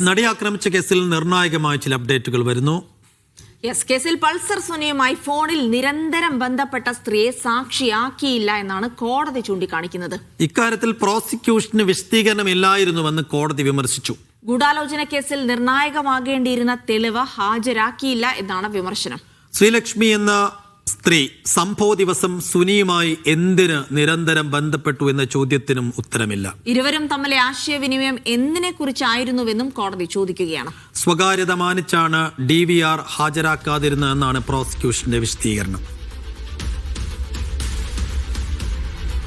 നടിയെ ആക്രമിച്ച കേസിൽ നിർണായകമായ ചില അപ്ഡേറ്റുകൾ വരുന്നു. കേസിൽ പൾസർ സുനിയുമായി ഫോണിൽ നിരന്തരം ബന്ധപ്പെട്ട സ്ത്രീയെ സാക്ഷിയാക്കിയില്ല എന്നാണ് കോടതി ചൂണ്ടിക്കാണിക്കുന്നത്. ഇക്കാര്യത്തിൽ പ്രോസിക്യൂഷന് വിശദീകരണമില്ലായിരുന്നുവെന്ന് കോടതി വിമർശിച്ചു. ഗൂഢാലോചന കേസിൽ നിർണായകമാകേണ്ടിയിരുന്ന തെളിവ് ഹാജരാക്കിയില്ല എന്നാണ് വിമർശനം. ശ്രീലക്ഷ്മി എന്ന സ്ത്രീ സംഭവ ദിവസം സുനിയുമായി എന്തിന് നിരന്തരം ബന്ധപ്പെട്ടു എന്ന ചോദ്യത്തിനും ഉത്തരമില്ല. ഇരുവരും തമ്മിലെ ആശയവിനിമയം എന്തിനെ കുറിച്ചായിരുന്നുവെന്നും കോടതി ചോദിക്കുകയാണ്. സ്വകാര്യത മാനിച്ചാണ് DVR ഹാജരാക്കാതിരുന്നതെന്നാണ് പ്രോസിക്യൂഷന്റെ വിശദീകരണം.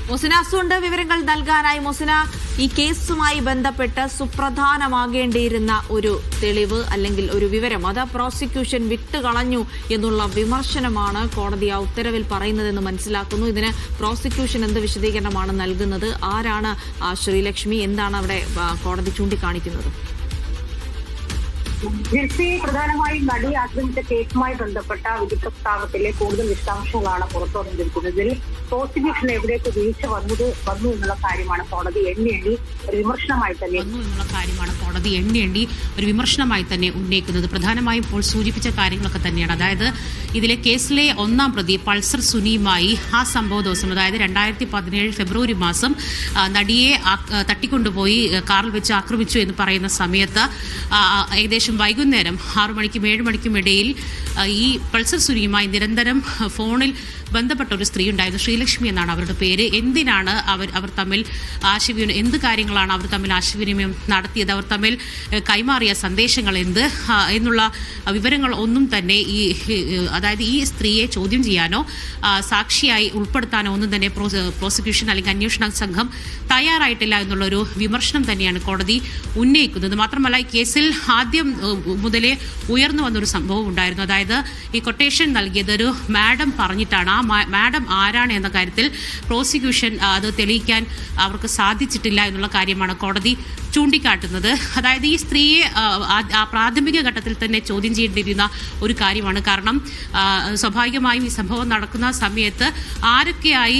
മൊസിന അസുണ്ട് വിവരങ്ങൾ നൽകാനായി. മൊസിന, ഈ കേസുമായി ബന്ധപ്പെട്ട് സുപ്രധാനമാകേണ്ടിയിരുന്ന ഒരു തെളിവ് അല്ലെങ്കിൽ ഒരു വിവരം അത് പ്രോസിക്യൂഷൻ വിട്ടുകളഞ്ഞു എന്നുള്ള വിമർശനമാണ് കോടതി ആ ഉത്തരവിൽ പറയുന്നതെന്ന് മനസ്സിലാക്കുന്നു. ഇതിന് പ്രോസിക്യൂഷൻ എന്ത് വിശദീകരണമാണ് നൽകുന്നത്? ആരാണ് ശ്രീലക്ഷ്മി? എന്താണ് അവിടെ കോടതി ചൂണ്ടിക്കാണിക്കുന്നത്? പ്രധാനമായും നടി ആക്രമിച്ച കേസുമായി ബന്ധപ്പെട്ട വിധി പ്രസ്താവത്തിലെ കൂടുതൽ വിശദാംശങ്ങളാണ് പുറത്തു വന്നിരിക്കുന്നത്. ഇതിൽ പ്രോസിക്യൂഷൻ എവിടേക്ക് വീഴ്ച വന്നു എന്നുള്ള കാര്യമാണ് കോടതി എണ്ണി ഒരു വിമർശനമായി തന്നെ ഉന്നയിക്കുന്നത്. പ്രധാനമായും ഇപ്പോൾ സൂചിപ്പിച്ച കാര്യങ്ങളൊക്കെ തന്നെയാണ്. അതായത് ഇതിലെ കേസിലെ ഒന്നാം പ്രതി പൾസർ സുനിയുമായി ആ സംഭവ ദിവസം, അതായത് 2017 ഫെബ്രുവരി മാസം നടിയെ തട്ടിക്കൊണ്ടുപോയി കാറിൽ വെച്ച് ആക്രമിച്ചു എന്ന് പറയുന്ന സമയത്ത് ഏകദേശം വൈകുന്നേരം 6 മണിക്കും 7 മണിക്കും ഇടയിൽ ഈ പൾസർ സുനിയുമായി നിരന്തരം ഫോണിൽ ബന്ധപ്പെട്ട ഒരു സ്ത്രീ ഉണ്ടായിരുന്നു. ശ്രീലക്ഷ്മി എന്നാണ് അവരുടെ പേര്. എന്തിനാണ് അവർ തമ്മിൽ ആശയവിനിമയം, എന്ത് കാര്യങ്ങളാണ് അവർ തമ്മിൽ ആശയവിനിമയം നടത്തിയത്, അവർ തമ്മിൽ കൈമാറിയ സന്ദേശങ്ങൾ എന്നുള്ള വിവരങ്ങൾ ഒന്നും തന്നെ അതായത് ഈ സ്ത്രീയെ ചോദ്യം ചെയ്യാനോ സാക്ഷിയായി ഉൾപ്പെടുത്താനോ ഒന്നും തന്നെ പ്രോസിക്യൂഷൻ അല്ലെങ്കിൽ അന്വേഷണ സംഘം തയ്യാറായിട്ടില്ല എന്നുള്ളൊരു വിമർശനം തന്നെയാണ് കോടതി ഉന്നയിക്കുന്നത്. മാത്രമല്ല, ഈ കേസിൽ ആദ്യം മുതലേ ഉയർന്നു വന്നൊരു സംഭവം ഉണ്ടായിരുന്നു. അതായത് ഈ കൊട്ടേഷൻ നൽകിയത് ഒരു മാഡം പറഞ്ഞിട്ടാണ്. ആ മാഡം ആരാണ് എന്ന കാര്യത്തിൽ പ്രോസിക്യൂഷൻ അത് തെളിയിക്കാൻ അവർക്ക് സാധിച്ചിട്ടില്ല എന്നുള്ള കാര്യമാണ് കോടതി ചൂണ്ടിക്കാട്ടുന്നത്. അതായത് ഈ സ്ത്രീയെ പ്രാഥമിക ഘട്ടത്തിൽ തന്നെ ചോദ്യം ചെയ്യേണ്ടിയിരുന്ന ഒരു കാര്യമാണ്. കാരണം സ്വാഭാവികമായും ഈ സംഭവം നടക്കുന്ന സമയത്ത് ആരൊക്കെയായി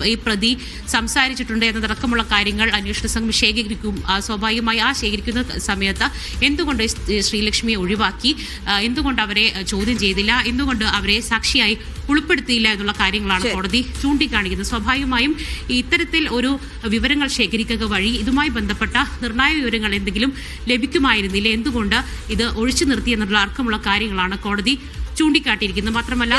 ഈ പ്രതി സംസാരിച്ചിട്ടുണ്ട് എന്നതടക്കമുള്ള കാര്യങ്ങൾ അന്വേഷണ സംഘം ശേഖരിക്കും. സ്വാഭാവികമായി ആ ശേഖരിക്കുന്ന സമയത്ത് എന്തുകൊണ്ട് ശ്രീലക്ഷ്മിയെ ഒഴിവാക്കി, എന്തുകൊണ്ട് അവരെ ചോദ്യം ചെയ്തില്ല, എന്തുകൊണ്ട് അവരെ സാക്ഷിയായി ഉൾപ്പെടുത്തിയില്ല എന്നുള്ള കാര്യങ്ങളാണ് കോടതി ചൂണ്ടിക്കാണിക്കുന്നത്. സ്വാഭാവികമായും ഇത്തരത്തിൽ ഒരു വിവരങ്ങൾ ശേഖരിക്കുക വഴി ഇതുമായി ബന്ധപ്പെട്ട നിർണായക വിവരങ്ങൾ എന്തെങ്കിലും ലഭിക്കുമായിരുന്നില്ല, എന്തുകൊണ്ട് ഇത് ഒഴിച്ചു നിർത്തി എന്നുള്ള അടക്കമുള്ള കാര്യങ്ങളാണ് കോടതി ചൂണ്ടിക്കാട്ടിയിരിക്കുന്നത്. മാത്രമല്ല,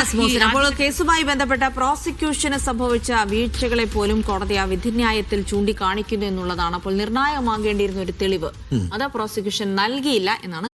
അപ്പോൾ കേസുമായി ബന്ധപ്പെട്ട പ്രോസിക്യൂഷന് സംഭവിച്ച വീഴ്ചകളെ പോലും കോടതി ആ വിധിന്യായത്തിൽ ചൂണ്ടിക്കാണിക്കുന്നു എന്നുള്ളതാണ്. അപ്പോൾ നിർണായകമാകേണ്ടിയിരുന്ന ഒരു തെളിവ് അത് പ്രോസിക്യൂഷൻ നൽകിയില്ല എന്നാണ്